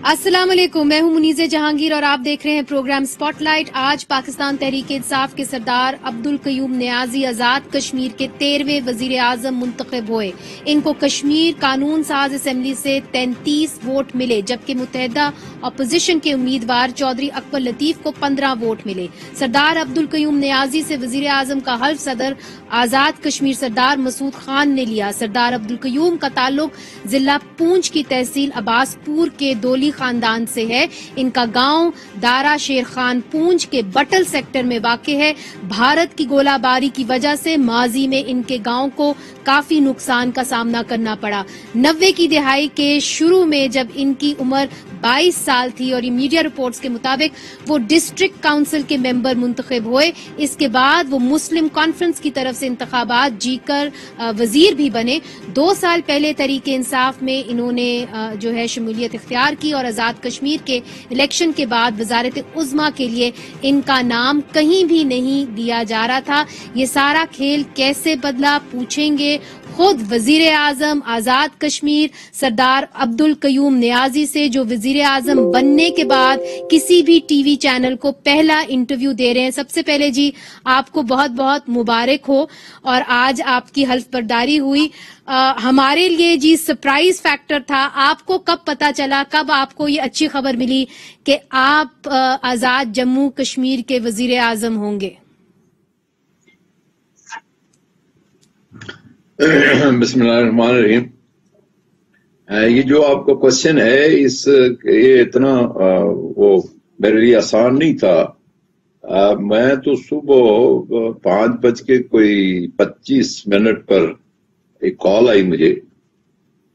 السلام علیکم، میں ہوں منیزہ جہانگیر اور آپ دیکھ رہے ہیں پروگرام سپاٹ لائٹ۔ آج پاکستان تحریک انصاف کے سردار عبدالقیوم نیازی آزاد کشمیر کے 13ویں وزیر اعظم منتخب ہوئے۔ ان کو کشمیر قانون ساز اسمبلی سے 33 ووٹ ملے، جبکہ متحدہ اپوزیشن کے امیدوار چودھری اکبر لطیف کو 15 ووٹ ملے۔ سردار عبدالقیوم نیازی سے وزیر اعظم کا حلف صدر آزاد کشمیر سردار مسعود خان نے لیا۔ سردار عبدالقیوم کا تعلق ضلع پونچھ کی تحصیل عباس پور کے دولی خاندان سے ہے۔ ان کا گاؤں دارا شیر خان پونچھ کے بٹل سیکٹر میں واقع ہے۔ بھارت کی گولہ باری کی وجہ سے ماضی میں ان کے گاؤں کو کافی نقصان کا سامنا کرنا پڑا۔ 90 کی دہائی کے شروع میں جب ان کی عمر 22 سال تھی اور یہ میڈیا رپورٹس کے مطابق وہ ڈسٹرکٹ کاؤنسل کے ممبر منتخب ہوئے۔ اس کے بعد وہ مسلم کانفرنس کی طرف سے انتخابات جیت کر وزیر بھی بنے۔ 2 سال پہلے تحریک انصاف میں انہوں نے جو ہے شمولیت اختیار کی اور آزاد کشمیر کے الیکشن کے بعد وزارت عظمیٰ کے لیے ان کا نام کہیں بھی نہیں دیا جا رہا تھا۔ یہ سارا کھیل کیسے بدلا، پوچھیں گے خود وزیر اعظم آزاد کشمیر سردار عبدالقیوم نیازی سے، جو وزیر اعظم بننے کے بعد کسی بھی ٹی وی چینل کو پہلا انٹرویو دے رہے ہیں۔ سب سے پہلے جی آپ کو بہت بہت مبارک ہو، اور آج آپ کی حلف برداری ہوئی۔ ہمارے لیے جی سرپرائز فیکٹر تھا، آپ کو کب پتا چلا، کب آپ کو یہ اچھی خبر ملی کہ آپ آزاد جموں کشمیر کے وزیر اعظم ہوں گے؟ بسم اللہ الرحمن الرحیم۔ یہ جو آپ کا کوشچن ہے یہ اتنا وہ میرے لیے آسان نہیں تھا۔ میں تو صبح 5:25 پر ایک کال آئی مجھے،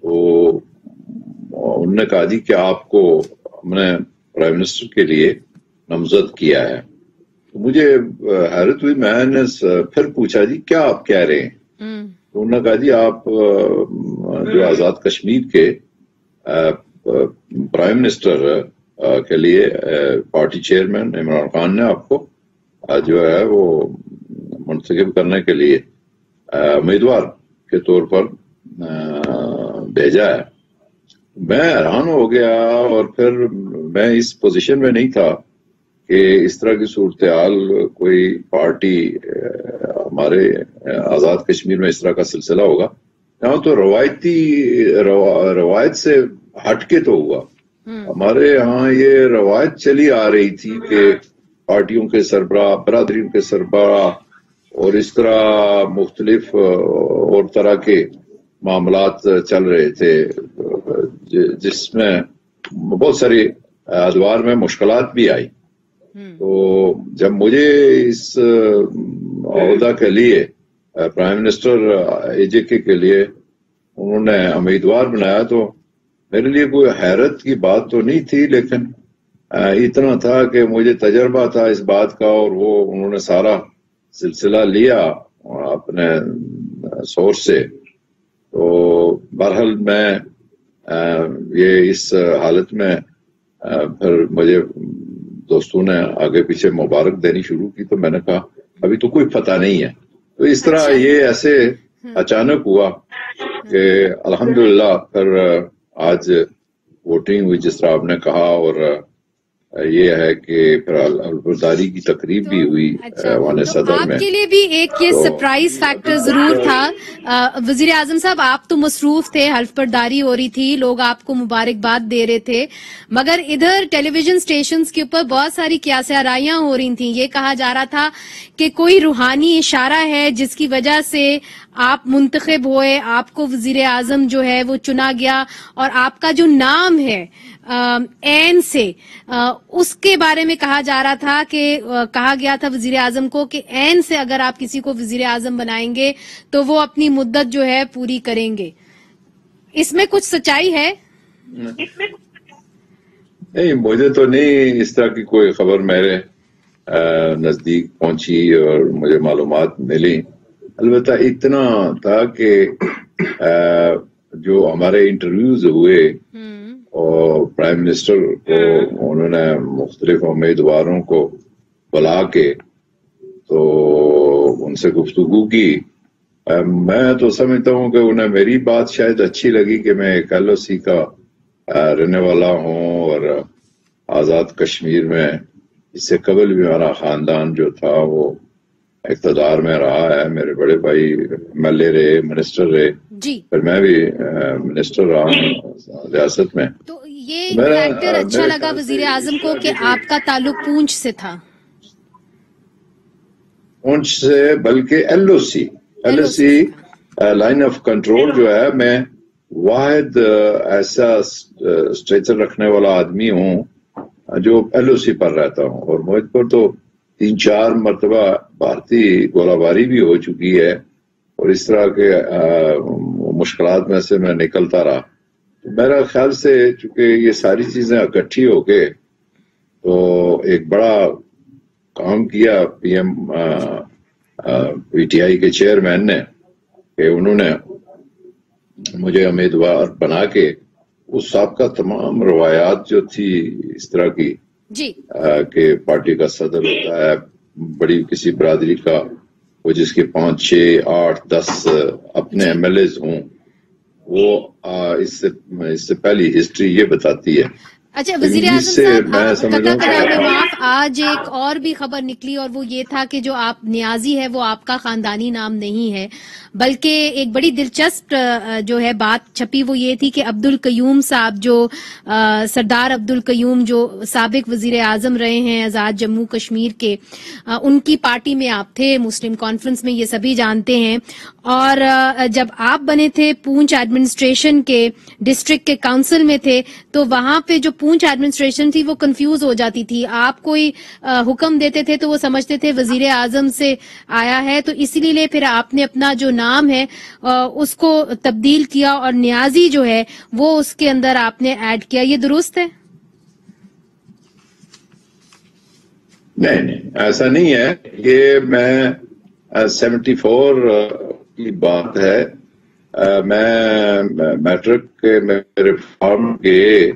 تو انہوں نے کہا جی کہ آپ کو ہم نے پرائم منسٹر کے لیے نامزد کیا ہے۔ تو مجھے حیرت ہوئی، میں نے پھر پوچھا جی کیا آپ کہہ رہے ہیں؟ تو انہوں نے کہا جی آپ جو آزاد کشمیر کے پرائم منسٹر کے لیے پارٹی چیئرمین عمران خان نے آپ کو جو ہے وہ منتخب کرنے کے لیے امیدوار کے طور پر بھیجا ہے۔ میں حیران ہو گیا، اور پھر میں اس پوزیشن میں نہیں تھا کہ اس طرح کی صورتحال کوئی پارٹی ہمارے آزاد کشمیر میں اس طرح کا سلسلہ ہوگا۔ یہاں تو روایت سے ہٹ کے تو ہوا۔ ہمارے یہاں یہ روایت چلی آ رہی تھی کہ پارٹیوں کے سربراہ، برادریوں کے سربراہ اور اس طرح مختلف اور طرح کے معاملات چل رہے تھے، جس میں بہت ساری ادوار میں مشکلات بھی آئی۔ تو جب مجھے اس عہدہ کے لیے پرائم منسٹر AJK کے لیے انہوں نے امیدوار بنایا، تو میرے لیے کوئی حیرت کی بات تو نہیں تھی، لیکن اتنا تھا کہ مجھے تجربہ تھا اس بات کا، اور وہ انہوں نے سارا سلسلہ لیا اپنے سورس سے۔ تو بہرحال میں یہ اس حالت میں پھر مجھے دوستوں نے آگے پیچھے مبارک دینی شروع کی، تو میں نے کہا ابھی تو کوئی پتہ نہیں ہے۔ تو اس طرح یہ ایسے اچانک ہوا کہ الحمدللہ پھر آج ووٹنگ ہوئی جس طرح آپ نے کہا، اور یہ ہے کہ پھر البرداری کی تقریب بھی ہوئی ایوان صدر میں۔ آپ کے لیے بھی ایک یہ سرپرائز فیکٹر ضرور تھا وزیر اعظم صاحب، آپ تو مصروف تھے، حلف برداری ہو رہی تھی، لوگ آپ کو مبارکباد دے رہے تھے، مگر ادھر ٹیلی ویژن سٹیشنز کے اوپر بہت ساری قیاس آرائیاں ہو رہی تھیں۔ یہ کہا جا رہا تھا کہ کوئی روحانی اشارہ ہے جس کی وجہ سے آپ منتخب ہوئے، آپ کو وزیر اعظم جو ہے وہ چنا گیا، اور آپ کا جو نام ہے این سے، اس کے بارے میں کہا جا رہا تھا کہ کہا گیا تھا وزیر اعظم کو کہ این سے اگر آپ کسی کو وزیر اعظم بنائیں گے تو وہ اپنی مدت جو ہے پوری کریں گے۔ اس میں کچھ سچائی ہے؟ نہیں، مجھے تو نہیں اس طرح کی کوئی خبر میرے نزدیک پہنچی اور مجھے معلومات ملی۔ البتہ اتنا تھا کہ جو ہمارے انٹرویوز ہوئے اور پرائم منسٹر کو انہوں نے مختلف امیدواروں کو بلا کے تو ان سے گفتگو کی، میں تو سمجھتا ہوں کہ انہیں میری بات شاید اچھی لگی کہ میں ایک LOC کا رہنے والا ہوں، اور آزاد کشمیر میں اس سے قبل بھی ہمارا خاندان جو تھا وہ اقتدار میں رہا ہے. میرے بڑے بھائی ایم ایل اے رہے، منسٹر رہے، پھر میں بھی منسٹر رہا ہوں ریاست میں. تو یہ فیکٹر اچھا لگا وزیر اعظم کو کہ آپ کا تعلق پونچھ سے تھا. پونچھ سے بلکہ L O C line of control جو ہے، میں واحد ایسا اسٹریچر رکھنے والا آدمی ہوں جو ایل او سی پر رہتا ہوں، اور مجھ پر تو 3-4 مرتبہ بھارتی گولہ باری بھی ہو چکی ہے، اور اس طرح کے مشکلات میں سے میں نکلتا رہا. میرا خیال سے چونکہ یہ ساری چیزیں اکٹھی ہو کے تو ایک بڑا کام کیا P M P T I کے چیئرمین نے، کہ انہوں نے مجھے امیدوار بنا کے اس سابقہ تمام روایات جو تھی اس طرح کی کہ پارٹی کا صدر ہوتا ہے بڑی کسی برادری کا، وہ جس کے 5, 6, 8, 10 اپنے ایم ایل ایز ہوں، وہ اس سے پہلی ہسٹری یہ بتاتی ہے. اچھا وزیر اعظم صاحب، آج ایک اور بھی خبر نکلی، اور وہ یہ تھا کہ جو آپ نیازی ہے وہ آپ کا خاندانی نام نہیں ہے، بلکہ ایک بڑی دلچسپ جو ہے بات چھپی وہ یہ تھی کہ عبدالقیوم صاحب، جو سردار عبدالقیوم جو سابق وزیر اعظم رہے ہیں آزاد جموں کشمیر کے، ان کی پارٹی میں آپ تھے، مسلم کانفرنس میں، یہ سبھی جانتے ہیں. اور جب آپ بنے تھے پونچھ ایڈمنسٹریشن کے ڈسٹرکٹ کے کاؤنسل میں تھے، تو وہاں پہ جو پونچھ ایڈمنسٹریشن تھی وہ کنفیوز ہو جاتی تھی. آپ کوئی حکم دیتے تھے تو وہ سمجھتے تھے وزیر اعظم سے آیا ہے، تو اسی لیے پھر آپ نے اپنا جو نام ہے اس کو تبدیل کیا، اور نیازی جو ہے وہ اس کے اندر آپ نے ایڈ کیا. یہ درست ہے؟ نہیں، ایسا نہیں ہے. یہ میں 74 کی بات ہے. میں میٹرک کے میرے فارم کے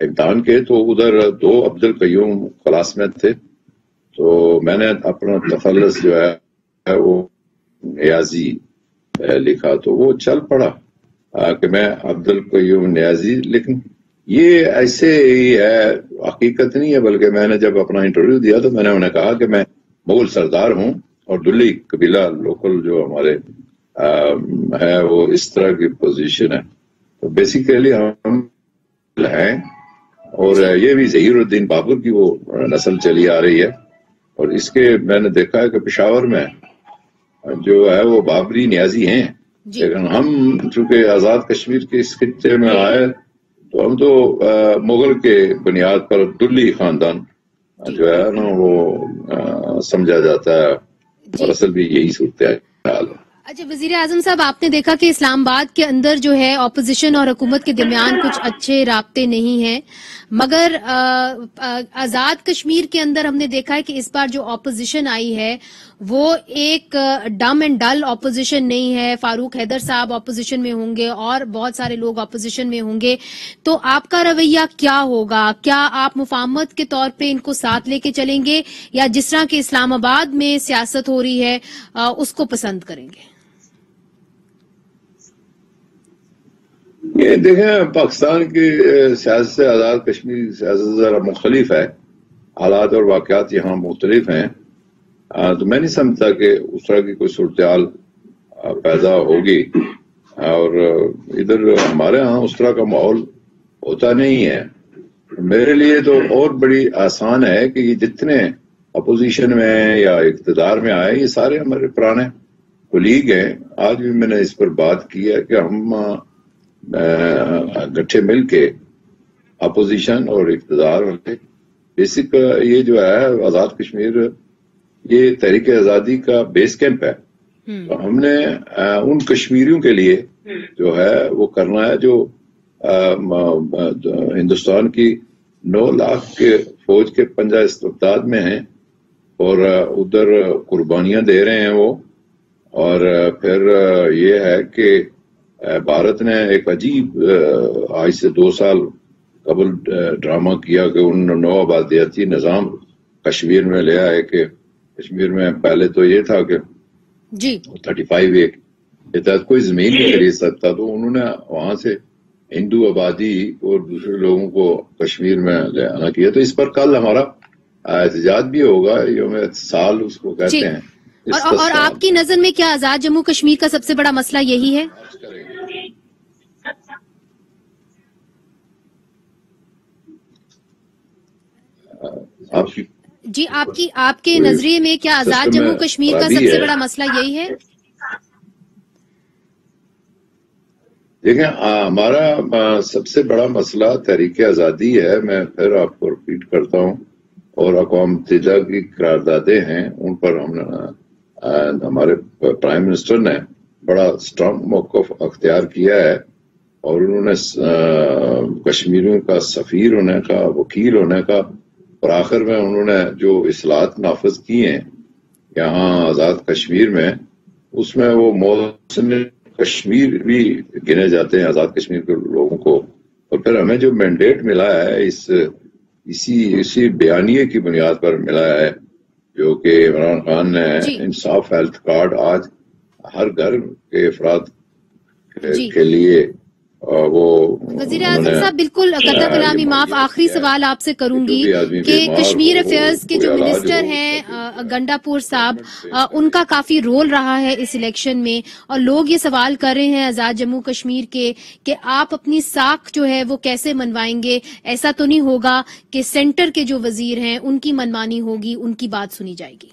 امتحان کے تو ادھر 2 عبدالقیوم کلاس میں تھے، تو میں نے اپنا تخلص جو ہے وہ نیازی لکھا، تو وہ چل پڑا کہ میں عبدالقیوم نیازی. لیکن یہ ایسے ہی ہے، حقیقت نہیں ہے. بلکہ میں نے جب اپنا انٹرویو دیا تو میں نے انہیں کہا کہ میں مغل سردار ہوں، اور دلی قبیلہ لوکل جو ہمارے ہے وہ اس طرح کی پوزیشن ہے. تو بیسیکلی ہم ہیں، اور یہ بھی ظہیر الدین بابر کی وہ نسل چلی آ رہی ہے. اور اس کے میں نے دیکھا ہے کہ پشاور میں جو ہے وہ بابری نیازی ہیں، لیکن ہم چونکہ آزاد کشمیر کے اس خطے میں آئے تو ہم تو مغل کے بنیاد پر دلی خاندان جو ہے نا وہ سمجھا جاتا ہے، اور اصل بھی یہی صورتحال ہے. اچھا وزیر اعظم صاحب، آپ نے دیکھا کہ اسلام آباد کے اندر جو ہے اپوزیشن اور حکومت کے درمیان کچھ اچھے رابطے نہیں ہیں، مگر آزاد کشمیر کے اندر ہم نے دیکھا ہے کہ اس بار جو اپوزیشن آئی ہے وہ ایک ڈم اینڈ ڈل اپوزیشن نہیں ہے. فاروق حیدر صاحب اپوزیشن میں ہوں گے اور بہت سارے لوگ اپوزیشن میں ہوں گے. تو آپ کا رویہ کیا ہوگا؟ کیا آپ مفاہمت کے طور پہ ان کو ساتھ لے کے چلیں گے، یا جس طرح کہ اسلام آباد میں سیاست ہو رہی ہے اس کو پسند کریں گے؟ یہ دیکھیں، پاکستان کی سیاست سے آزاد کشمیر کی سیاست ذرا مختلف ہے، حالات اور واقعات یہاں مختلف ہیں. تو میں نہیں سمجھتا کہ اس طرح کی کوئی صورتحال پیدا ہوگی، اور ادھر ہمارے ہاں اس طرح کا ماحول ہوتا نہیں ہے. میرے لیے تو اور بڑی آسان ہے کہ یہ جتنے اپوزیشن میں یا اقتدار میں آئے یہ سارے ہمارے پرانے کولیگ ہیں. آج بھی میں نے اس پر بات کی ہے کہ ہم گٹھے مل کے اپوزیشن اور اقتدار بیسک یہ جو ہے آزاد کشمیر یہ تحریک آزادی کا بیس کیمپ ہے. تو ہم نے ان کشمیریوں کے لیے جو ہے وہ کرنا ہے جو ہندوستان کی 9 لاکھ کے فوج کے پنجہ استبداد میں ہیں اور ادھر قربانیاں دے رہے ہیں وہ. اور پھر یہ ہے کہ بھارت نے ایک عجیب آج سے 2 سال قبل ڈرامہ کیا کہ ان نے نو آبادیاتی نظام کشمیر میں لے آئے کہ کشمیر میں پہلے تو یہ تھا کہ 35 ایک کے تحت کوئی زمین نہیں خرید سکتا، تو انہوں نے وہاں سے हिंदू आबादी और दूसरे लोगों को कश्मीर में ले आना किया। तो इस पर कल हमारा एहतजाज भी होगा, यौम इत्तिसाल उसको कहते हैं। और आपकी नजर में क्या आजाद जम्मू कश्मीर का सबसे बड़ा मसला यही है? जी, आपके नजरिए में क्या आजाद जम्मू कश्मीर का सबसे बड़ा मसला यही है? देखें, हमारा सबसे बड़ा मसला तहरीक आज़ादी है। मैं फिर आपको रिपीट करता हूँ, और अक़वाम मुत्तहिदा की करारदादें हैं, उन पर हमारे प्राइम मिनिस्टर ने बड़ा स्ट्रांग मौक़िफ़ अख्तियार किया है, और उन्होंने कश्मीरियों का सफ़ीर होने का, वकील होने का, और आखिर में उन्होंने जो इस्लाहत नाफिज की हैं यहाँ आज़ाद कश्मीर में, उसमें वो मोहसिन कश्मीर भी गिने जाते हैं आज़ाद कश्मीर के लोगों को। और फिर हमें जो मैंडेट मिला है इसी बयानिए की बुनियाद पर मिला है, जो कि इमरान खान ने इंसाफ हेल्थ कार्ड आज हर घर के अफराद के लिए वो वज़ीर आज़म साहब, बिल्कुल कतई कलामी माफ, आखिरी सवाल आपसे करूंगी कि कश्मीर अफेयर्स के जो मिनिस्टर हैं गंडापुर साहब, उनका काफी रोल रहा है इस इलेक्शन में, और लोग ये सवाल कर रहे हैं आजाद जम्मू कश्मीर के कि आप अपनी साख जो है वो कैसे मनवाएंगे? ऐसा तो नहीं होगा कि सेंटर के जो वजीर हैं उनकी मनमानी होगी, उनकी बात सुनी जाएगी?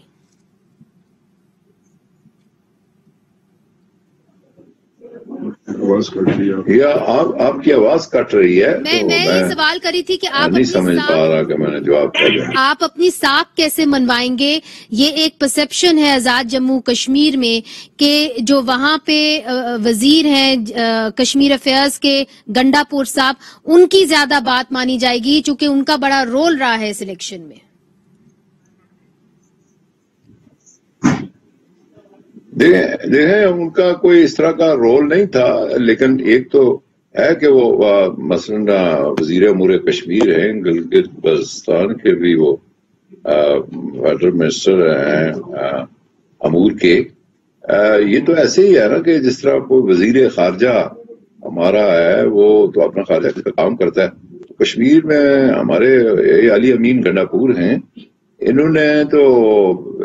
आवाज कट रही है या आपकी आवाज कट रही है? मैं ये सवाल करी थी कि आप नहीं समझ पा रहा कि मैंने जवाब दिया। आप अपनी साख कैसे मनवाएंगे? ये एक परसेप्शन है आजाद जम्मू कश्मीर में कि जो वहां पे वजीर हैं कश्मीर अफेयर्स के गंडापुर साहब, उनकी ज्यादा बात मानी जाएगी चूंकि उनका बड़ा रोल रहा है इस इलेक्शन में। देखें, उनका कोई इस तरह का रोल नहीं था, लेकिन एक तो है कि वो मसलन वजीर अमूर कश्मीर हैं, गिलगित बल्तिस्तान के भी वो फेडरल मिनिस्टर हैं अमूर के। ये तो ऐसे ही है ना कि जिस तरह कोई वजीर खारजा हमारा है, वो तो अपना खारजा का काम करता है। तो कश्मीर में हमारे अली अमीन गंडापुर हैं, इन्होंने तो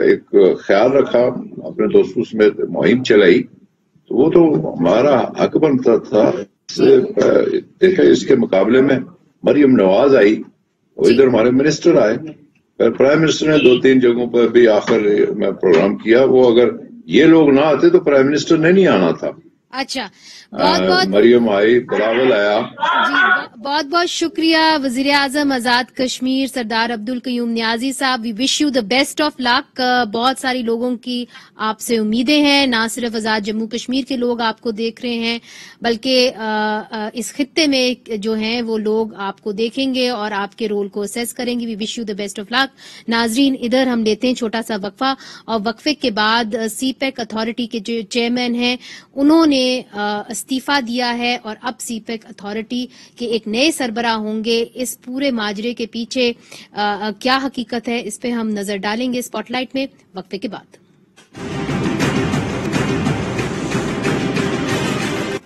एक ख्याल रखा, अपने दोस्तों समेत मुहिम चलाई, तो वो तो हमारा हक बनता था। देखे, इसके मुकाबले में मरियम नवाज आई, और इधर हमारे मिनिस्टर आए, फिर प्राइम मिनिस्टर ने 2-3 जगहों पर भी आखिर में प्रोग्राम किया। वो अगर ये लोग ना आते तो प्राइम मिनिस्टर ने नहीं आना था। अच्छा, बहुत मरियम आई, बिलावल आया। जी, बहुत बहुत शुक्रिया वजीर आजम आजाद कश्मीर सरदार अब्दुल कयूम नियाजी साहब। We wish you the best of luck. बहुत सारी लोगों की आपसे उम्मीदें हैं, ना सिर्फ आजाद जम्मू कश्मीर के लोग आपको देख रहे हैं, बल्कि इस खित्ते में जो हैं वो लोग आपको देखेंगे और आपके रोल को असेस करेंगे। We wish you the best of luck. नाजरीन, इधर हम लेते हैं छोटा सा वक्फा, और वक्फे के बाद सीपैक अथॉरिटी के जो चेयरमैन हैं उन्होंने इस्तीफा दिया है, और अब सीपैक अथॉरिटी के एक नए सरबराह होंगे। इस पूरे माजरे के पीछे क्या हकीकत है, इस पे हम नजर डालेंगे स्पॉटलाइट में वक्फे के बाद।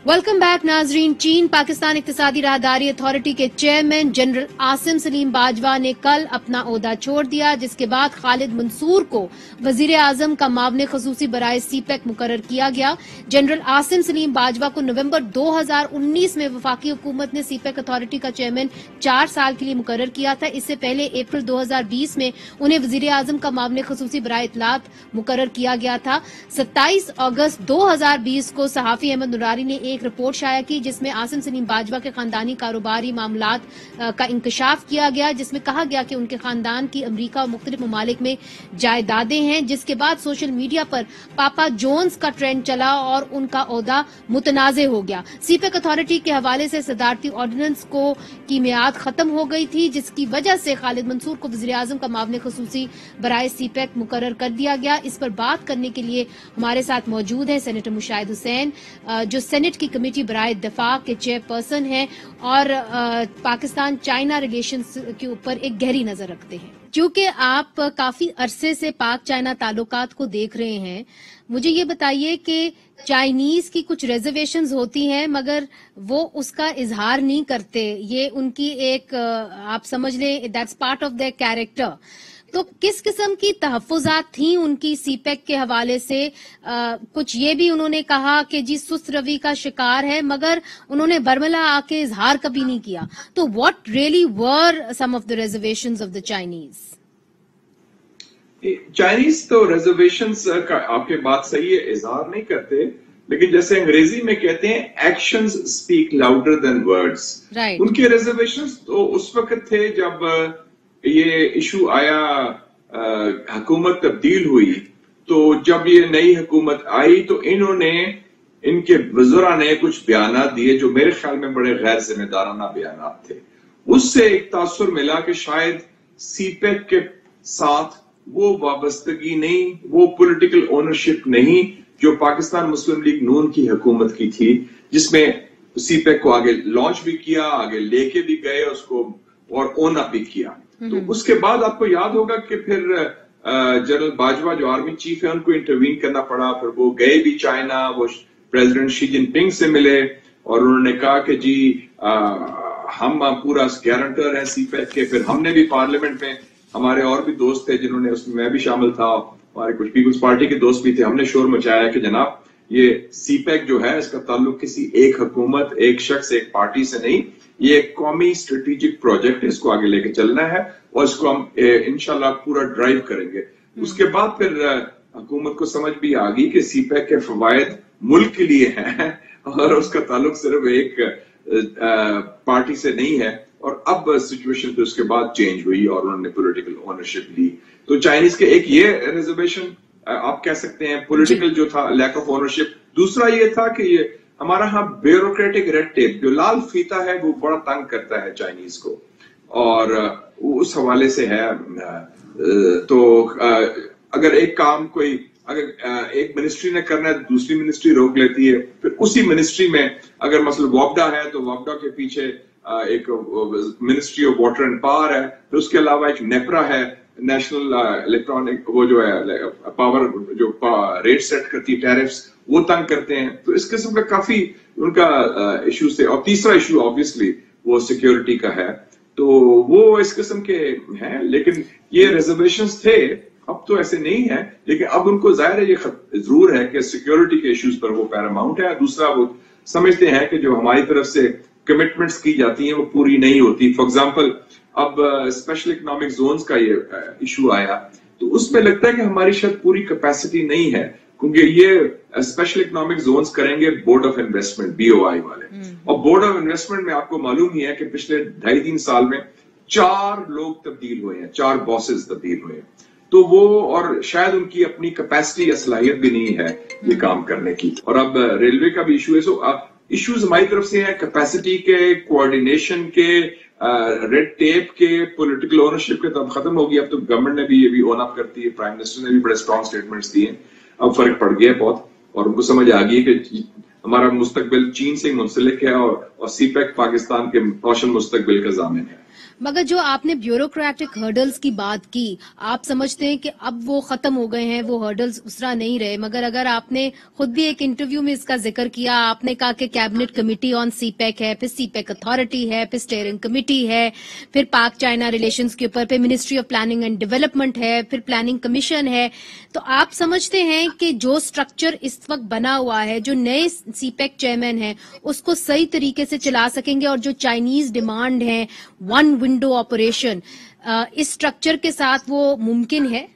वेलकम बैक नाजरीन। चीन पाकिस्तान इक्तिसादी राहदारी अथॉरिटी के चेयरमैन जनरल आसिम सलीम बाजवा ने कल अपना ओहदा छोड़ दिया, जिसके बाद खालिद मंसूर को वजीर आजम का मावने खसूसी बराए सीपैक मुकर्रर किया गया। जनरल आसिम सलीम बाजवा को नवंबर 2019 में वफाकी हुकूमत ने सीपैक अथॉरिटी का चेयरमैन 4 साल के लिए मुकर्रर किया था। इससे पहले अप्रैल 2020 में उन्हें वजीर आजम का मावने खसूसी बराए इत्तलात मुकर्रर किया गया था। 27 अगस्त 2020 को सहाफी अहमद नुरारी ने एक रिपोर्ट शाया की, जिसमें आसिम सलीम बाजवा के खानदानी कारोबारी मामलात का इंकशाफ किया गया, जिसमें कहा गया कि उनके खानदान की अमरीका और मुख्तलिफ ममालिक में जायदादें हैं। जिसके बाद सोशल मीडिया पर पापा जोन्स का ट्रेंड चला और उनका ओहदा मुतनाज़े हो गया। सीपैक अथॉरिटी के हवाले से सदारती ऑर्डिनेंस की मियाद खत्म हो गई थी, जिसकी वजह से खालिद मंसूर को वज़ीर आज़म का मावने खसूसी बराए सीपैक मुकर्रर कर दिया गया। इस पर बात करने के लिए हमारे साथ मौजूद है सेनेटर मुशाहिद हुसैन, जो सेनेट की की कमेटी बराए दफा के चेयरपर्सन हैं और पाकिस्तान चाइना रिलेशंस के ऊपर एक गहरी नजर रखते हैं। क्योंकि आप काफी अरसे से पाक चाइना ताल्लुकात को देख रहे हैं, मुझे ये बताइए कि चाइनीज की कुछ रिजर्वेशंस होती हैं मगर वो उसका इजहार नहीं करते, ये उनकी एक आप समझ लें that's part of their character. तो किस किस्म की तहफ्फुज़ात थी उनकी सीपेक के हवाले से? कुछ ये भी उन्होंने कहा कि जी सुस्त रवि का शिकार है, मगर उन्होंने बरमला आके इजहार कभी नहीं किया। तो what really were some of the reservations of the Chinese? Chinese तो रिजर्वेशंस का आपके बात सही है, इजहार नहीं करते, लेकिन जैसे अंग्रेजी में कहते हैं actions speak louder than words. उनके रिजर्वेशंस तो उस वक्त थे जब ये इशू आया, हुकूमत तब्दील हुई, तो जब ये नई हुकूमत आई तो इनके वज़रा ने कुछ बयानात दिए जो मेरे ख्याल में बड़े गैर जिम्मेदाराना बयानात थे। उससे एक तासुर मिला कि शायद सीपेक के साथ वो वाबस्तगी नहीं, वो पॉलिटिकल ओनरशिप नहीं जो पाकिस्तान मुस्लिम लीग नून की हुकूमत की थी, जिसमें सीपेक को आगे लॉन्च भी किया, आगे लेके भी गए उसको और ओन अप भी किया। तो उसके बाद आपको याद होगा कि फिर जनरल बाजवा जो आर्मी चीफ है उनको इंटरवीन करना पड़ा, फिर वो गए भी चाइना, वो प्रेसिडेंट शी जिनपिंग से मिले और उन्होंने कहा कि जी हम पूरा गारंटर हैं सीपेक के। फिर हमने भी पार्लियामेंट में, हमारे और भी दोस्त थे जिन्होंने, उसमें मैं भी शामिल था, हमारे कुछ पीपल्स पार्टी के दोस्त भी थे, हमने शोर मचाया कि जनाब ये सीपेक जो है इसका ताल्लुक किसी एक हुकूमत, एक शख्स, एक पार्टी से नहीं, ये एक कौमी स्ट्रेटेजिक प्रोजेक्ट है, इसको आगे लेके चलना है और इसको हम इंशाल्लाह पूरा ड्राइव करेंगे। उसके बाद फिर हुकूमत को समझ भी आ गई कि सीपेक के फवायद मुल्क के लिए हैं और उसका ताल्लुक सिर्फ एक पार्टी से नहीं है। और अब सिचुएशन तो उसके बाद चेंज हुई और उन्होंने पॉलिटिकल ओनरशिप ली। तो चाइनीज के एक ये रिजर्वेशन आप कह सकते हैं पॉलिटिकल जो था, लैक ऑफ ओनरशिप। दूसरा ये था कि ये हमारा यहाँ ब्यूरोक्रेटिक रेड टेप जो लाल फीता है वो बड़ा तंग करता है चाइनीज को, और उस हवाले से है। तो अगर एक काम कोई अगर एक मिनिस्ट्री ने करना है दूसरी मिनिस्ट्री रोक लेती है। फिर उसी मिनिस्ट्री में अगर मतलब वापडा है तो वापडा के पीछे एक ministry of water and power है, फिर उसके अलावा एक नेपरा है, नेशनल इलेक्ट्रॉनिक वो जो है पावर जो रेट सेट करती है, टैरिफ्स, वो तंग करते हैं। तो इस किस्म का काफी उनका इश्यू थे। और तीसरा इश्यू ऑब्वियसली वो सिक्योरिटी का है, तो वो इस किस्म के हैं। लेकिन ये रिजर्वेशंस थे, अब तो ऐसे नहीं है, लेकिन अब उनको जाहिर है ये जरूर है कि सिक्योरिटी के इश्यूज पर वो पैरामाउंट है। दूसरा वो समझते हैं कि जो हमारी तरफ से कमिटमेंट्स की जाती हैं वो पूरी नहीं होती। फॉर एग्जाम्पल अब स्पेशल इकोनॉमिक जोन्स का ये इशू आया, तो उसमें लगता है कि हमारी शायद पूरी कैपेसिटी नहीं है, क्योंकि ये स्पेशल इकोनॉमिक जोन्स करेंगे बोर्ड ऑफ इन्वेस्टमेंट BOI वाले। और बोर्ड ऑफ इन्वेस्टमेंट में आपको मालूम ही है कि पिछले 2.5-3 साल में 4 लोग तब्दील हुए हैं, 4 बॉसेस तब्दील हुए हैं। तो वो और शायद उनकी अपनी कैपेसिटी या सलाहियत भी नहीं है ये काम करने की। और अब रेलवे का भी इशू है। सो इश्यूज हमारी तरफ से हैं कैपेसिटी के, कोऑर्डिनेशन के, रेड टेप के, पॉलिटिकल ओनरशिप के। तो अब खत्म होगी, अब तो गवर्नमेंट ने भी ये भी ओन अप करती है, प्राइम मिनिस्टर ने भी बड़े स्ट्रॉन्ग स्टेटमेंट्स दिए। अब फर्क पड़ गया बहुत और उनको समझ आ गई कि हमारा मुस्तकबिल चीन से मुंसलिक है और सीपेक पाकिस्तान के रोशन मुस्तकबिल का ज़ामिन है। मगर जो आपने ब्यूरोक्रेटिक हर्डल्स की बात की, आप समझते हैं कि अब वो खत्म हो गए हैं, वो हर्डल्स उस तरह नहीं रहे? मगर अगर आपने खुद भी एक इंटरव्यू में इसका जिक्र किया, आपने कहा कि कैबिनेट कमेटी ऑन सीपेक है, फिर सीपेक अथॉरिटी है, फिर स्टीयरिंग कमेटी है, फिर पाक चाइना रिलेशंस के ऊपर फिर ministry of planning and development है, फिर प्लानिंग कमीशन है। तो आप समझते हैं कि जो स्ट्रक्चर इस वक्त बना हुआ है, जो नए सीपेक चेयरमैन है, उसको सही तरीके से चला सकेंगे? और जो चाइनीज डिमांड है वन विंडो ऑपरेशन, इस स्ट्रक्चर के साथ वो मुमकिन है?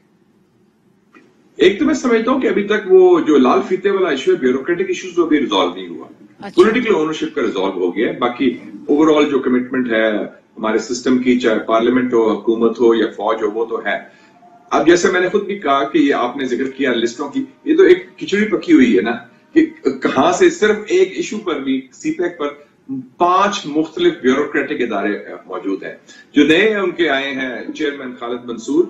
एक तो मैं समझता हूं कि अभी तक वो जो लाल फीते वाला इशू है, ब्यूरोक्रेटिक इश्यूज वो अभी रिजॉल्व नहीं हुआ। पॉलिटिकल ओनरशिप का रिजॉल्व हो गया है। बाकी ओवरऑल जो कमिटमेंट है हमारे सिस्टम की, चाहे पार्लियामेंट हो, हुकूमत हो या फौज हो, वो तो है। अब जैसे मैंने खुद भी कहा कि ये आपने जिक्र किया लिस्टों की, ये तो एक खिचड़ी पकी हुई है ना, कि कहां से सिर्फ एक इशू पर भी सीपेक पर 5 मुख्तलिफ ब्यूरोक्रेटिक इदारे मौजूद हैं। जो नए उनके आए हैं चेयरमैन खालिद मंसूर,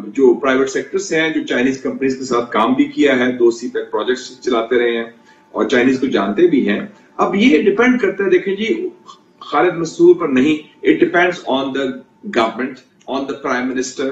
जो प्राइवेट सेक्टर से हैं, जो चाइनीज कंपनीज के साथ काम भी किया है, 2 सीपेक प्रोजेक्ट्स चलाते रहे हैं। और चाइनीज को जानते भी हैं। अब ये डिपेंड करता है, देखें जी, खालिद मसूद पर नहीं, it depends on the government, on the prime minister,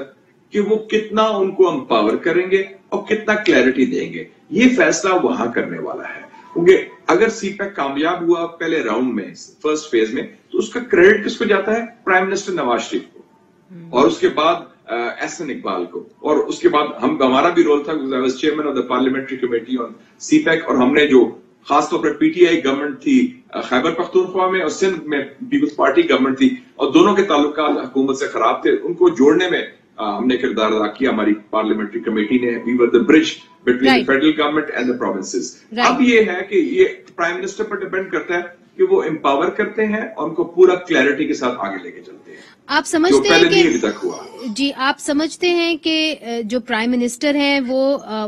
कि वो कितना उनको एम्पावर करेंगे और कितना क्लैरिटी देंगे। ये फैसला वहां करने वाला है, क्योंकि अगर सीपैक कामयाब हुआ पहले राउंड में, फर्स्ट फेज में, तो उसका क्रेडिट किसको जाता है? प्राइम मिनिस्टर नवाज शरीफ को, और उसके बाद एहसन इकबाल को, और उसके बाद हमारा भी रोल था, I was chairman of the parliamentary committee on CPEC, और हमने जो खासतौर पर पीटीआई गवर्नमेंट थी खैबर पख्तूनख्वा में और सिंध में पीपल्स पार्टी गवर्नमेंट थी, और दोनों के ताल्लुकात हुकूमत से खराब थे, उनको जोड़ने में हमने किरदार अदा किया। हमारी पार्लियामेंट्री कमेटी ने, we were the bridge between the federal government and the provinces. अब ये है कि ये प्राइम मिनिस्टर पर डिपेंड करता है कि वो एम्पावर करते हैं और उनको पूरा क्लैरिटी के साथ आगे लेके चलते हैं। आप समझते हैं कि अभी तक हुआ जी, आप समझते हैं कि जो प्राइम मिनिस्टर हैं वो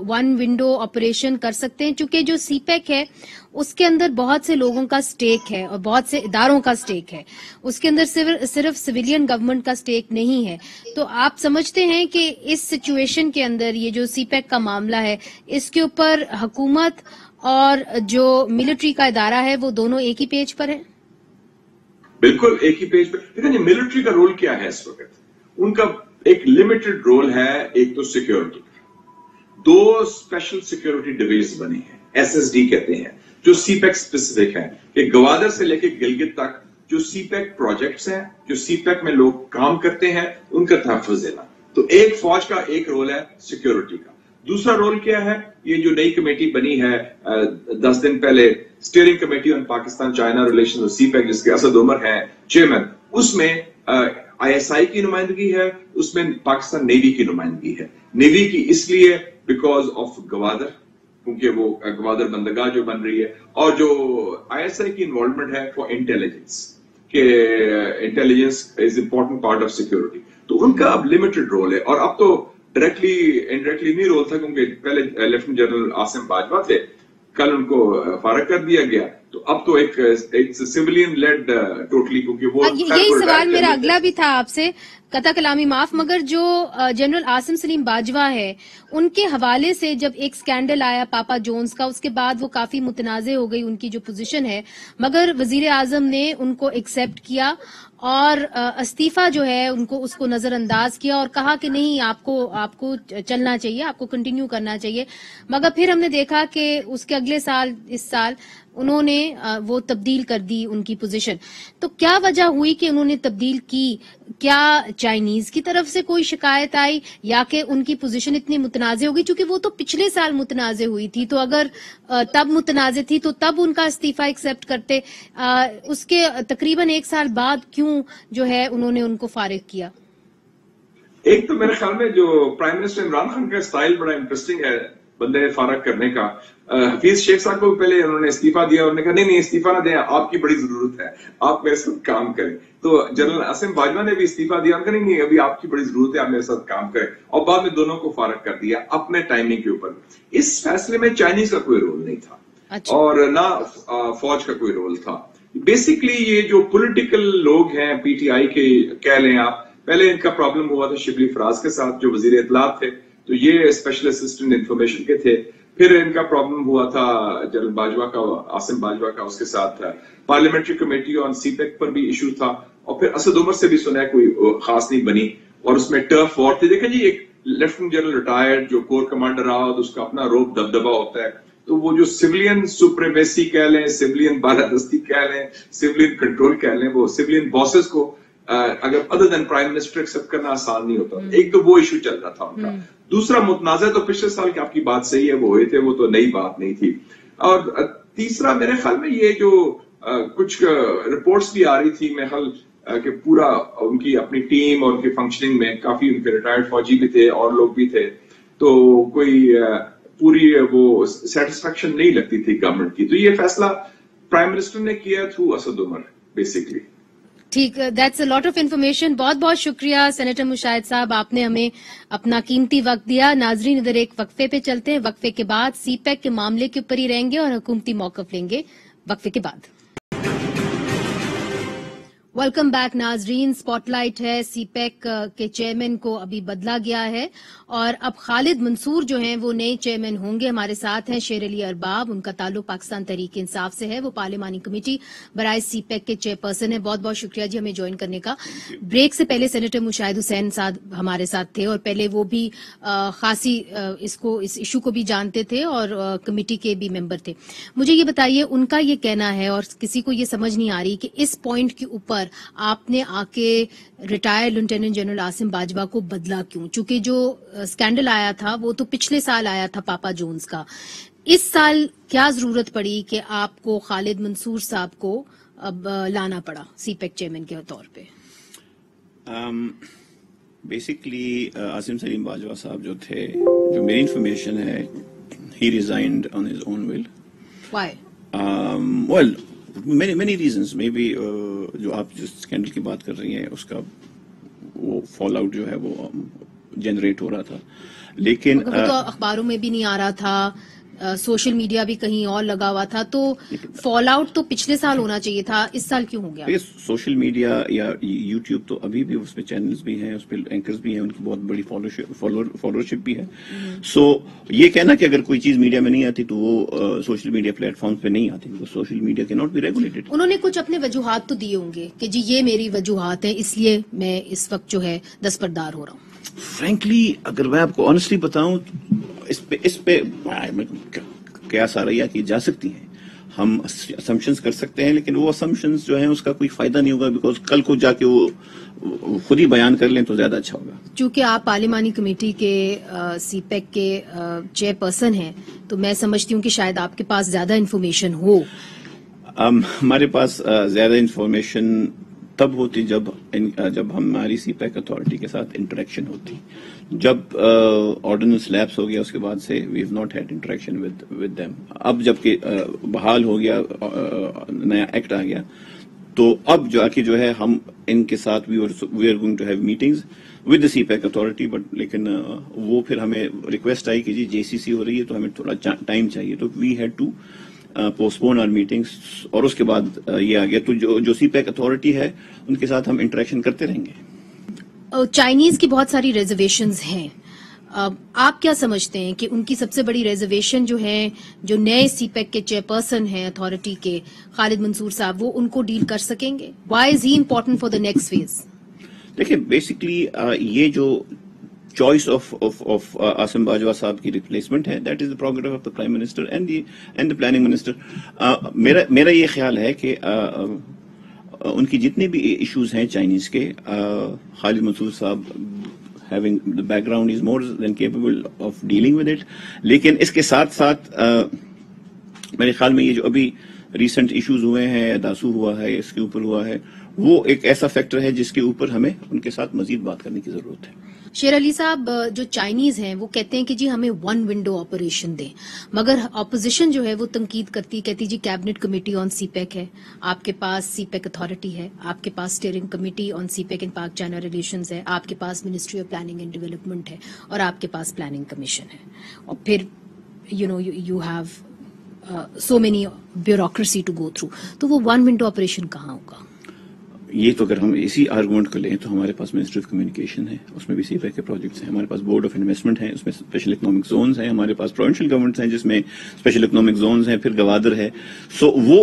वन विंडो ऑपरेशन कर सकते हैं, क्योंकि जो सीपैक है उसके अंदर बहुत से लोगों का स्टेक है और बहुत से इदारों का स्टेक है, उसके अंदर सिर्फ सिविलियन गवर्नमेंट का स्टेक नहीं है। तो आप समझते हैं कि इस सिचुएशन के अंदर ये जो सीपैक का मामला है, इसके ऊपर हुकूमत और जो मिलिट्री का इदारा है वो दोनों एक ही पेज पर है? बिल्कुल एक ही पेज पे। देखिए मिलिट्री का रोल क्या है इस वक्त? उनका एक लिमिटेड रोल है, एक तो सिक्योरिटी, 2 स्पेशल सिक्योरिटी डिवीजन बनी है, एसएसडी कहते हैं, जो सीपैक स्पेसिफिक है, कि गवादर से लेके गिलगित तक जो सीपैक प्रोजेक्ट्स हैं, जो सीपैक में लोग काम करते हैं, उनका तहफ़्फ़ुज़ देना। तो एक फौज का एक रोल है सिक्योरिटी का। दूसरा रोल क्या है? ये जो नई कमेटी बनी है 10 दिन पहले, steering committee on Pakistan China relations और सीपैक, जिसके असद उमर हैं चेयरमैन, उसमें आईएसआई की नुमाइंदगी है, उसमें पाकिस्तान नेवी की नुमाइंदगी है। नेवी की इसलिए बिकॉज ऑफ गवादर, क्योंकि वो गवादर बंदरगाह जो बन रही है, और जो आईएसआई की इन्वॉल्वमेंट है फॉर इंटेलिजेंस, के intelligence is important part of security. तो उनका अब लिमिटेड रोल है, और अब तो डायरेक्टली इनडायरेक्टली नहीं रोल था, क्योंकि पहले लेफ्टिनेंट जनरल आसिम बाजवा थे, कल उनको फारग कर दिया गया, तो अब तो एक सिविलियन लेड टोटली, क्योंकि वो यही सवाल मेरा अगला भी था आपसे, कता कलामी माफ, मगर जो जनरल आसिम सलीम बाजवा है उनके हवाले से जब एक स्कैंडल आया पापा जोन्स का, उसके बाद वो काफी मुतनाज़े हो गई उनकी जो पोजीशन है, मगर वजीर आजम ने उनको एक्सेप्ट किया और इस्तीफा जो है उनको उसको नजरअंदाज किया और कहा कि नहीं, आपको चलना चाहिए, आपको कंटिन्यू करना चाहिए। मगर फिर हमने देखा कि उसके अगले साल, इस साल, उन्होंने वो तब्दील कर दी उनकी पोजीशन। तो क्या वजह हुई कि उन्होंने तब्दील की? क्या चाइनीज की तरफ से कोई शिकायत आई, या कि उनकी पोजीशन इतनी मुतनाज़े हो गई? क्योंकि वो तो पिछले साल मुतनाज़े हुई थी, तो अगर तब मुतनाज़े थी तो तब उनका इस्तीफा एक्सेप्ट करते, उसके तकरीबन 1 साल बाद क्यों जो है उन्होंने उनको फारिग किया? एक तो मेरे ख्याल में जो प्राइम मिनिस्टर इमरान खान का स्टाइल बड़ा इंटरेस्टिंग है बंदे फारग करने का। हफीज शेख साहब को पहले उन्होंने इस्तीफा दिया, उन्होंने कहा नहीं इस्तीफा ना दें, आपकी बड़ी जरूरत है, आप मेरे साथ काम करें। तो जनरल आसिम बाजवा ने भी इस्तीफा दिया, उन्होंने कहा नहीं अभी आपकी बड़ी जरूरत है, आप मेरे साथ काम करें, और बाद में दोनों को फारग कर दिया अपने टाइमिंग के ऊपर। इस फैसले में चाइनीज का कोई रोल नहीं था। अच्छा। और ना फौज का कोई रोल था। बेसिकली ये जो पॉलिटिकल लोग हैं पीटीआई के कह लें आप, पहले इनका प्रॉब्लम हुआ था शिबली फराज के साथ जो वजीर इत्तलात थे, तो ये स्पेशल असिस्टेंट इंफॉर्मेशन के थे। फिर इनका प्रॉब्लम हुआ था जनरल बाजवा का, आसिम बाजवा का, उसके साथ पार्लियामेंट्री कमेटी ऑन सीपैक पर भी इशू था, और फिर असद उमर से भी सुना है कोई खास नहीं बनी, और उसमें टर्फ वॉर थे। देखा जी, एक लेफ्टिनेंट जनरल रिटायर्ड जो कोर कमांडर रहा, तो उसका अपना रोब दबदबा होता है, तो वो जो सिविलियन सुप्रीमेसी कह लें, सिविलियन बालादस्ती कह लें, सिविलियन कंट्रोल कह लें, वो सिविलियन बॉसेस को अगर other than prime minister accept करना आसान नहीं होता। एक तो वो इशू चल रहा था उनका। दूसरा मुतनाज़ा तो पिछले साल की आपकी बात सही है, वो हुए थे, वो तो नई बात नहीं थी। और तीसरा मेरे ख्याल में ये जो कुछ रिपोर्ट्स भी आ रही थी, मेरे ख्याल कि पूरा उनकी अपनी टीम और उनकी फंक्शनिंग में काफी उनके रिटायर्ड फौजी भी थे और लोग भी थे, तो कोई पूरी वो सेटिस्फेक्शन नहीं लगती थी गवर्नमेंट की। तो ये फैसला प्राइम मिनिस्टर ने किया थ्रू असद उमर बेसिकली। ठीक, that's a lot of information. बहुत बहुत शुक्रिया सेनेटर मुशाहिद साहब, आपने हमें अपना कीमती वक्त दिया। नाजरीन, इधर एक वक्फे पे चलते हैं, वक्फे के बाद सीपैक के मामले के ऊपर ही रहेंगे और हुकूमती मौक़िफ़ लेंगे वक्फे के बाद। वेलकम बैक नाजरीन, स्पॉटलाइट है। सीपैक के चेयरमैन को अभी बदला गया है और अब खालिद मंसूर जो हैं वो नए चेयरमैन होंगे। हमारे साथ हैं शेर अली अरबाब, उनका ताल्लुक पाकिस्तान तहरीक इंसाफ से है, वो पार्लिमानी कमेटी बराए सीपैक के चेयरपर्सन है। बहुत बहुत शुक्रिया जी हमें ज्वाइन करने का। ब्रेक से पहले सेनेटर मुशाहिद हुसैन साहब हमारे साथ थे और पहले वो भी खासी इस इशू को भी जानते थे और कमेटी के भी मेंबर थे। मुझे ये बताइए, उनका ये कहना है और किसी को ये समझ नहीं आ रही कि इस पॉइंट के ऊपर आपने आके retired lieutenant general Asim Bajwa को बदला क्यों? चूंकि जो स्कैंडल आया था वो तो पिछले साल आया था पापा जोन्स का। इस साल क्या जरूरत पड़ी कि आपको खालिद मंसूर साहब को अब लाना पड़ा सीपैक चेयरमैन के तौर पे? बेसिकली आसिम सलीम बाजवा साहब जो थे, जो मेरी इंफॉर्मेशन है, he resigned on his own will. Why? Well many reasons, maybe जो आप जिस स्कैंडल की बात कर रही हैं उसका वो फॉल आउट जो है वो जनरेट हो रहा था, लेकिन वो तो अखबारों में भी नहीं आ रहा था, सोशल मीडिया भी कहीं और लगा हुआ था, तो फॉल आउट तो पिछले साल होना चाहिए था, इस साल क्यों हो गया? सोशल मीडिया या यूट्यूब तो अभी भी उस पर चैनल्स भी हैं, उस पर एंकर्स भी हैं, उनकी बहुत बड़ी फॉलोअरशिप भी है। सो ये कहना कि अगर कोई चीज मीडिया में नहीं आती तो वो सोशल मीडिया प्लेटफॉर्म पे नहीं आती, because social media can not be regulated. उन्होंने कुछ अपने वजूहात तो दिए होंगे कि जी ये मेरी वजूहात है, इसलिए मैं इस वक्त जो है दस्तबरदार हो रहा हूँ। फ्रैंकली अगर मैं आपको ऑनेस्टली बताऊं, इस पे क्या सारियां की जा सकती हैं, हम असम्पशंस कर सकते हैं, लेकिन वो असम्पशंस जो हैं उसका कोई फायदा नहीं होगा, बिकॉज कल को जाके वो खुद ही बयान कर लें तो ज्यादा अच्छा होगा। चूंकि आप पार्लिमानी कमेटी के सीपैक के चेयरपर्सन हैं, तो मैं समझती हूँ कि शायद आपके पास ज्यादा इन्फॉर्मेशन हो। हमारे पास ज्यादा इन्फॉर्मेशन तब होती जब हमारी सीपैक अथॉरिटी के साथ इंटरेक्शन होती। जब ऑर्डिनेंस लैप्स हो गया उसके बाद से we have not had interaction with them. अब जबकि बहाल हो गया, नया एक्ट आ गया, तो अब जाके जो है हम इनके साथ we are going to have meetings with the CPEC authority, but लेकिन वो फिर हमें रिक्वेस्ट आई कि जी जेसीसी हो रही है तो हमें थोड़ा टाइम चाहिए, तो we had to postpone our meetings, और उसके बाद ये आ गया। तो जो सीपैक अथॉरिटी है उनके साथ हम इंटरेक्शन करते रहेंगे। चाइनीज की बहुत सारी रिजर्वेशंस हैं, आप क्या समझते हैं कि उनकी सबसे बड़ी रिजर्वेशन जो है, जो नए सीपैक के चेयरपर्सन हैं अथॉरिटी के खालिद मंसूर साहब, वो उनको डील कर सकेंगे? Why is he important for the next phase? देखिए बेसिकली ये जो choice of Asim Bajwa साहब की रिप्लेसमेंट है, that is the prerogative of the Prime Minister and the Planning Minister। मेरा ये ख्याल है कि उनकी जितने भी इश्यूज हैं चाइनीज के, खालिद मंसूर साहब having the background is more than capable of dealing with it। लेकिन इसके साथ साथ मेरे ख्याल में ये जो अभी रिसेंट इश्यूज हुए हैं, दासू हुआ है, इसके ऊपर हुआ है, वो एक ऐसा फैक्टर है जिसके ऊपर हमें उनके साथ मजीद बात करने की जरूरत है। शेर अली साहब, जो चाइनीज हैं वो कहते हैं कि जी हमें वन विंडो ऑपरेशन दें, मगर ऑपोजिशन जो है वो तंकीद करती, कहती जी कैबिनेट कमेटी ऑन सीपैक है, आपके पास सीपैक अथॉरिटी है, आपके पास steering committee on CPEC and Pak China relations है, आपके पास ministry of planning and development है, और आपके पास प्लानिंग कमीशन है, और फिर you have so many bureaucracy to go through, तो वो वन विंडो ऑपरेशन कहाँ होगा? ये तो अगर हम इसी आर्गुमेंट को लें तो हमारे पास मिनिस्ट्री ऑफ कम्युनिकेशन है, उसमें भी सीपैक के प्रोजेक्ट्स हैं, हमारे पास बोर्ड ऑफ इन्वेस्टमेंट है, उसमें स्पेशल इकोनॉमिक जोन्स हैं, हमारे पास प्रोविंशियल गवर्नमेंट्स हैं जिसमें स्पेशल इकोनॉमिक जोन्स हैं, फिर गवादर है। सो वो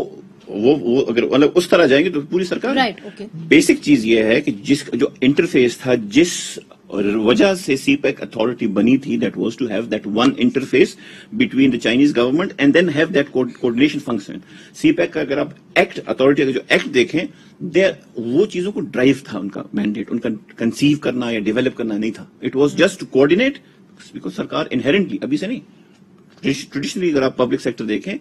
अगर मतलब उस तरह जाएंगे तो पूरी सरकार। Right, okay. बेसिक चीज ये है कि जो इंटरफेस था, जिस वजह से सीपैक अथॉरिटी बनी थी, that was to have that one interface between the Chinese government and then have that coordination function. CPEC का अगर आप एक्ट, अथॉरिटी का जो एक्ट देखें, वो चीजों को ड्राइव था, उनका मैंडेट, उनका कंसीव करना या डेवलप करना नहीं था। It was just to coordinate, because सरकार इनहेरेंटली, अभी से नहीं, ट्रेडिशनली अगर आप पब्लिक सेक्टर देखें,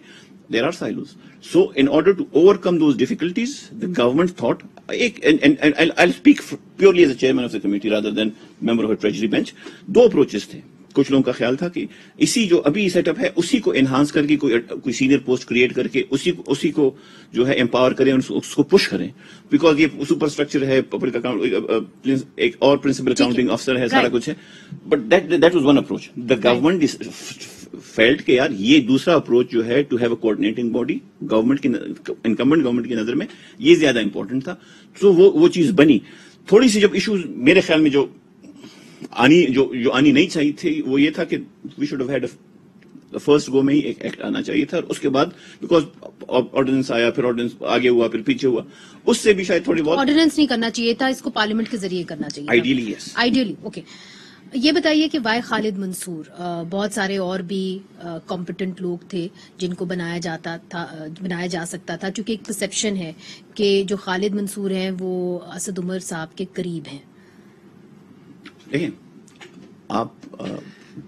there are silos. So in order to overcome those difficulties, the government thought, and I'll speak purely as a chairman of the committee rather than member of a treasury bench, दो approaches थे। कुछ लोगों का ख्याल था कि इसी जो अभी सेटअप है उसी को एनहांस करके कोई सीनियर पोस्ट क्रिएट करके उसी को जो है एम्पावर करें, उसको पुश करें, बिकॉज ये सुपर स्ट्रक्चर है, पब्लिक अकाउंट, एक और प्रिंसिपल अकाउंटिंग ऑफिसर है, सारा कुछ है। But that was one approach. The government felt कि यार ये दूसरा अप्रोच जो है to have a coordinating body government की इनकम्बेंट गवर्नमेंट की नजर में ये ज्यादा इंपॉर्टेंट था. तो वो चीज बनी. थोड़ी सी जब इश्यूज मेरे ख्याल में जो आनी नहीं चाहिए थी वो ये था कि we should have had first go में ही एक एक्ट आना चाहिए था. उसके बाद बिकॉज ऑर्डिनेंस आया, फिर ऑर्डिनेंस आगे हुआ, फिर पीछे हुआ, उससे भी शायद थोड़ी बहुत. ऑर्डिनेंस नहीं करना चाहिए था, इसको पार्लियामेंट के जरिए करना चाहिए. Ideally yes. Ideally okay. ये बताइए कि वाई खालिद मंसूर, बहुत सारे और भी कॉम्पिटेंट लोग थे जिनको बनाया जा सकता था, क्योंकि एक परसेप्शन है कि जो खालिद मंसूर हैं वो असद उमर साहब के करीब हैं. देखिए आप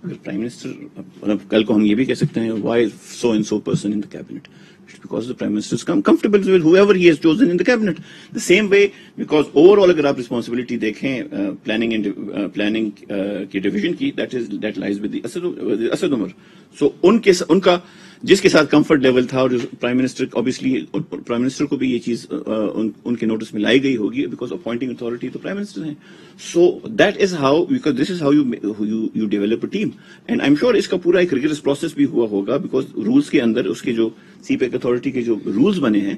प्राइम मिनिस्टर, कल को हम ये भी कह सकते हैं why so and so person in the cabinet, because the prime minister is comfortable with whoever he has chosen in the cabinet. The same way, because overall अगर आप responsibility देखें planning की division की, that lies with the Asad Umar. So उनका जिसके साथ comfort level था, और prime minister obviously prime minister को भी ये चीज उनके नोटिस में लाई गई होगी, बिकॉज अपॉइंटिंग अथॉरिटी तो प्राइम मिनिस्टर हैं. So that is how, because this is how you develop a team. And I am sure इसका पूरा एक रिगरस प्रोसेस भी हुआ होगा, बिकॉज रूल्स के अंदर उसके जो सीपेक अथॉरिटी के जो रूल्स बने हैं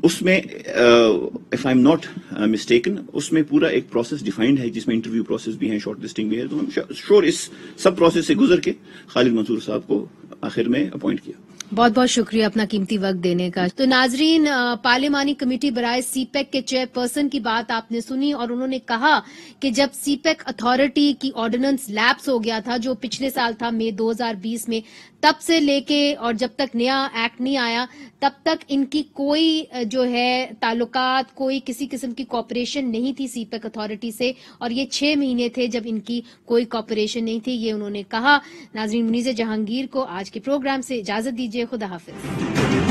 उसमें if I am not mistaken उसमें पूरा एक प्रोसेस डिफाइंड है, जिसमें इंटरव्यू प्रोसेस भी है, शॉर्ट लिस्टिंग भी है. तो आई एम श्योर इस सब प्रोसेस से गुजर के खालिद मंसूर साहब को आखिर में अपॉइंट किया. बहुत बहुत शुक्रिया अपना कीमती वक्त देने का. तो नाजरीन, पार्लियामानी कमेटी बराए सीपेक के चेयरपर्सन की बात आपने सुनी, और उन्होंने कहा कि जब सीपेक अथॉरिटी की ऑर्डिनेंस लैप्स हो गया था, जो पिछले साल था मई 2020 में, तब से लेके और जब तक नया एक्ट नहीं आया तब तक इनकी कोई जो है ताल्लुकात, कोई किसी किस्म की कॉपरेशन नहीं थी सीपेक अथॉरिटी से, और ये 6 महीने थे जब इनकी कोई कॉपरेशन नहीं थी, ये उन्होंने कहा. नाजरीन, मुनीज़ जहांगीर को आज के प्रोग्राम से इजाजत दीजिए. खुदा हाफिज.